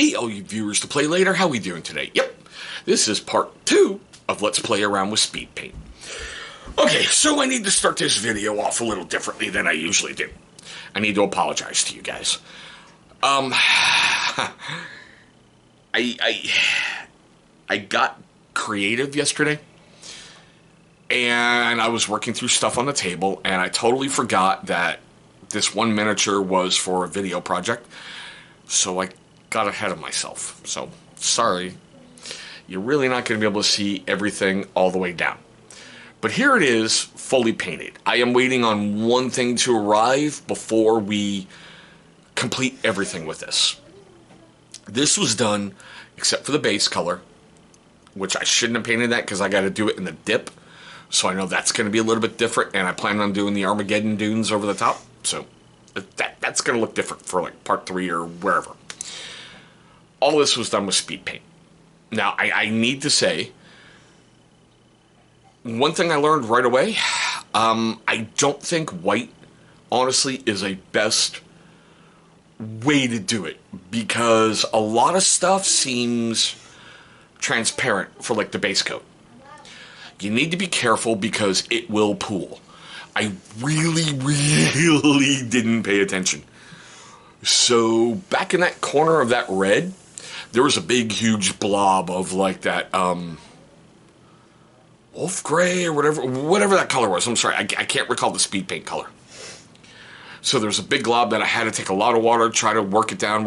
Hey, all you viewers to play later, how we doing today? Yep, this is part 2 of Let's Play Around with Speed Paint. Okay, so I need to start this video off a little differently than I usually do. I need to apologize to you guys. I got creative yesterday, and I was working through stuff on the table, and I totally forgot that this one miniature was for a video project, so I got ahead of myself. So, sorry. You're really not going to be able to see everything all the way down. But here it is, fully painted. I am waiting on one thing to arrive before we complete everything with this. This was done, except for the base color, which I shouldn't have painted that because I got to do it in the dip. So I know that's going to be a little bit different, and I plan on doing the Armageddon dunes over the top. So that's going to look different for like part 3 or wherever. All this was done with speed paint. Now, I need to say, one thing I learned right away, I don't think white, honestly, is a best way to do it, because a lot of stuff seems transparent for like the base coat. You need to be careful because it will pool. I really didn't pay attention. So back in that corner of that red, there was a big huge blob of like that wolf gray or whatever that color was. I'm sorry, I can't recall the speed paint color. So there's a big glob that I had to take a lot of water, try to work it down.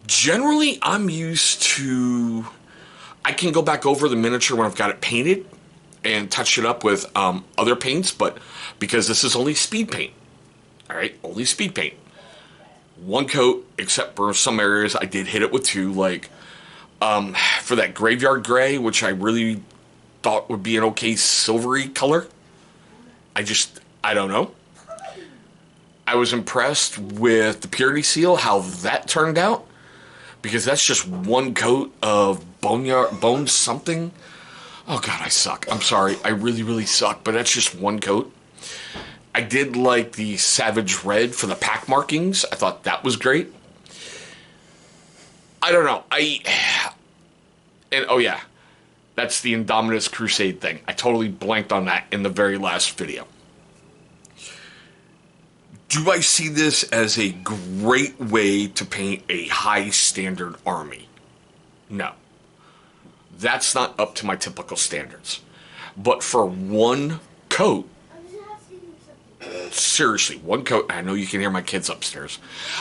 Generally, I'm used to, I can go back over the miniature when I've got it painted and touch it up with other paints, but because this is only speed paint, all right, only speed paint. One coat, except for some areas I did hit it with 2, like for that graveyard gray, which I really thought would be an okay silvery color. I don't know. I was impressed with the purity seal, how that turned out, because that's just one coat of bone something. Oh God, I suck. I'm sorry. I really suck, but that's just one coat. I did like the Savage Red for the pack markings. I thought that was great. I don't know. Oh yeah, that's the Indominus Crusade thing. I totally blanked on that in the very last video. Do I see this as a great way to paint a high standard army? No. That's not up to my typical standards. But for one coat, seriously, one coat. I know you can hear my kids upstairs.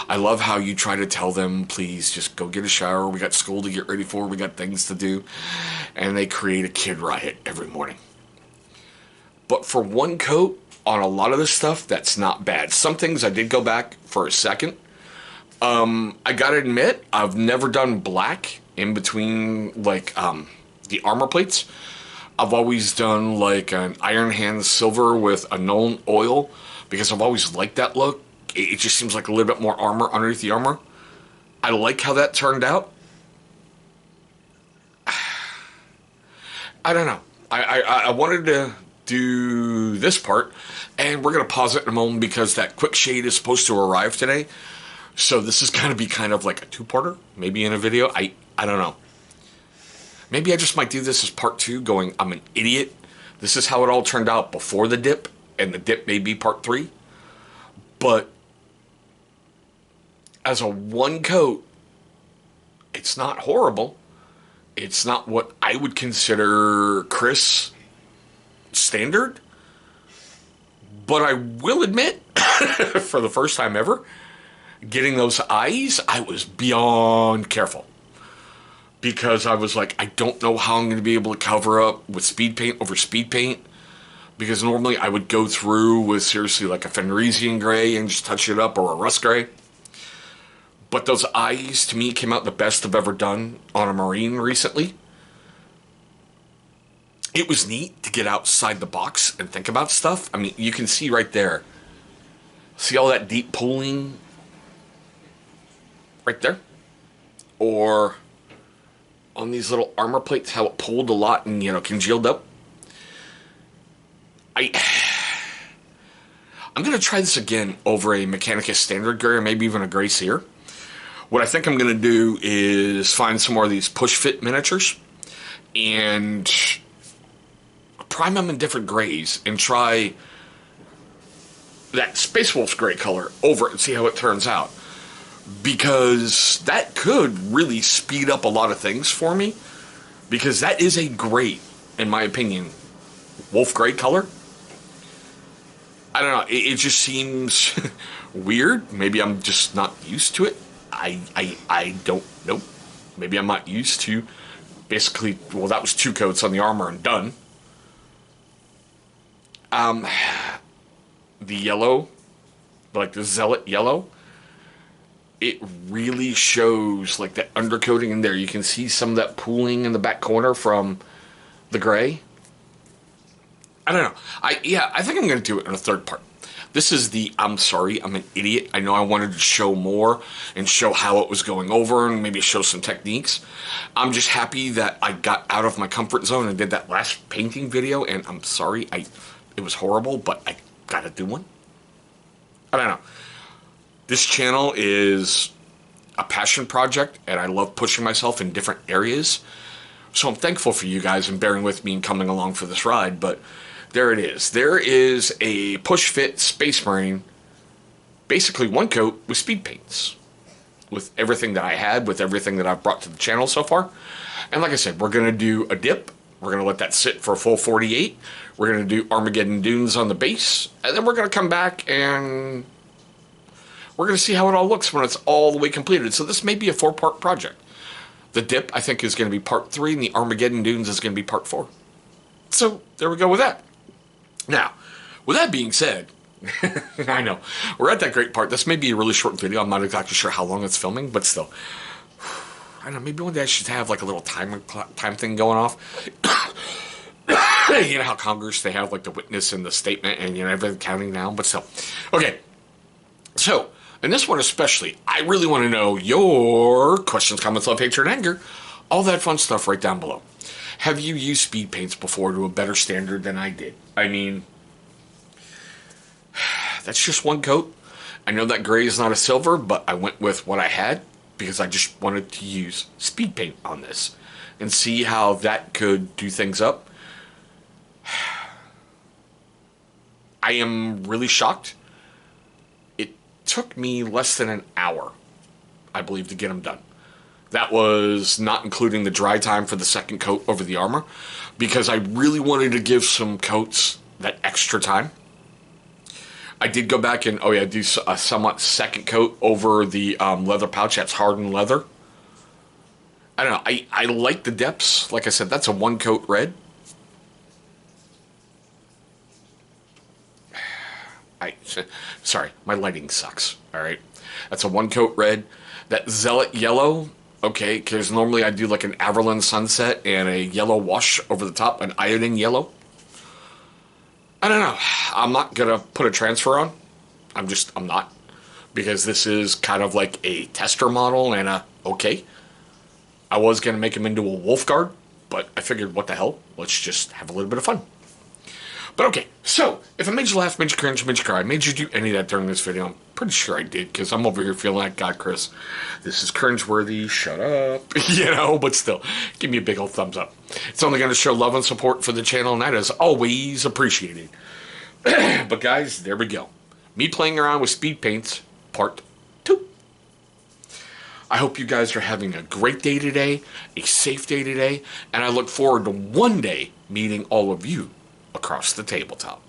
I love how you try to tell them, please just go get a shower. We got school to get ready for. We got things to do. And they create a kid riot every morning. But for one coat, on a lot of this stuff, that's not bad. Some things I did go back for a second. I gotta admit, I've never done black in between, like, the armor plates. I've always done, like, an Iron Hand silver with a Nuln oil, because I've always liked that look. It just seems like a little bit more armor underneath the armor. I like how that turned out. I don't know. I wanted to do this part, and we're going to pause it in a moment because that quick shade is supposed to arrive today. So this is going to be kind of like a 2-parter, maybe in a video. I don't know. Maybe I just might do this as part 2, going, I'm an idiot. This is how it all turned out before the dip, and the dip may be part 3. But as a one coat, it's not horrible. It's not what I would consider Chris standard. But I will admit, for the first time ever, getting those eyes, I was beyond careful. Because I was like, I don't know how I'm going to be able to cover up with speed paint over speed paint. Because normally I would go through with seriously like a Fenrisian gray and just touch it up, or a rust gray. But those eyes, to me, came out the best I've ever done on a Marine recently. It was neat to get outside the box and think about stuff. I mean, you can see right there. See all that deep pooling? Right there? Or on these little armor plates, how it pulled a lot and, congealed up. I'm going to try this again over a Mechanicus Standard Gray, or maybe even a Gray Seer. What I think I'm going to do is find some more of these push fit miniatures and prime them in different grays and try that Space Wolf's gray color over it and see how it turns out. Because that could really speed up a lot of things for me. Because that is a great, in my opinion, wolf gray color. I don't know, it just seems weird. Maybe I'm just not used to it. I don't know. Maybe I'm not used to basically, well, that was 2 coats on the armor and done. The yellow, like the Zealot yellow, it really shows like that undercoating in there. You can see some of that pooling in the back corner from the gray. I don't know. I think I'm going to do it in a third part. This is the I'm sorry, I'm an idiot. I know I wanted to show more and show how it was going over and maybe show some techniques. I'm just happy that I got out of my comfort zone and did that last painting video, and I'm sorry, it was horrible, but I gotta do one. I don't know. This channel is a passion project, and I love pushing myself in different areas. So I'm thankful for you guys and bearing with me and coming along for this ride, but there it is. There is a push fit Space Marine, basically 1 coat with speed paints, with everything that I had, with everything that I've brought to the channel so far. And like I said, we're going to do a dip. We're going to let that sit for a full 48. We're going to do Armageddon Dunes on the base, and then we're going to come back and we're going to see how it all looks when it's all the way completed. So this may be a 4-part project. The dip, I think, is going to be part 3, and the Armageddon Dunes is going to be part 4. So there we go with that. Now, with that being said, I know, we're at that great part. This may be a really short video. I'm not exactly sure how long it's filming, but still. I don't know, maybe one day I should have like a little time thing going off. You know how Congress, they have like the witness and the statement and, you know, everything counting down, but still. Okay, so, and this one especially, I really want to know your questions, comments, love, hatred, and anger. All that fun stuff right down below. Have you used speed paints before to a better standard than I did? I mean, that's just 1 coat. I know that gray is not a silver, but I went with what I had because I just wanted to use speed paint on this and see how that could do things up. I am really shocked. It took me less than an hour, I believe, to get them done. That was not including the dry time for the 2nd coat over the armor, because I really wanted to give some coats that extra time. I did go back and, do a somewhat 2nd coat over the leather pouch. That's hardened leather. I don't know. I like the depths. Like I said, that's a 1 coat red. Sorry, my lighting sucks. All right. That's a 1 coat red. That Zealot yellow. Okay, because normally I do like an Averland sunset and a yellow wash over the top, an iodine yellow. I don't know. I'm not going to put a transfer on. I'm not. Because this is kind of like a tester model and okay. I was going to make him into a wolf guard, but I figured, what the hell? Let's just have a little bit of fun. But okay, so, if I made you laugh, made you cringe, made you cry, made you do any of that during this video, I'm pretty sure I did, because I'm over here feeling like, God, Chris, this is cringeworthy, shut up, you know, but still, give me a big old thumbs up. It's only going to show love and support for the channel, and that is always appreciated. But guys, there we go. Me playing around with speed paints, part 2. I hope you guys are having a great day today, a safe day today, and I look forward to one day meeting all of you across the tabletop.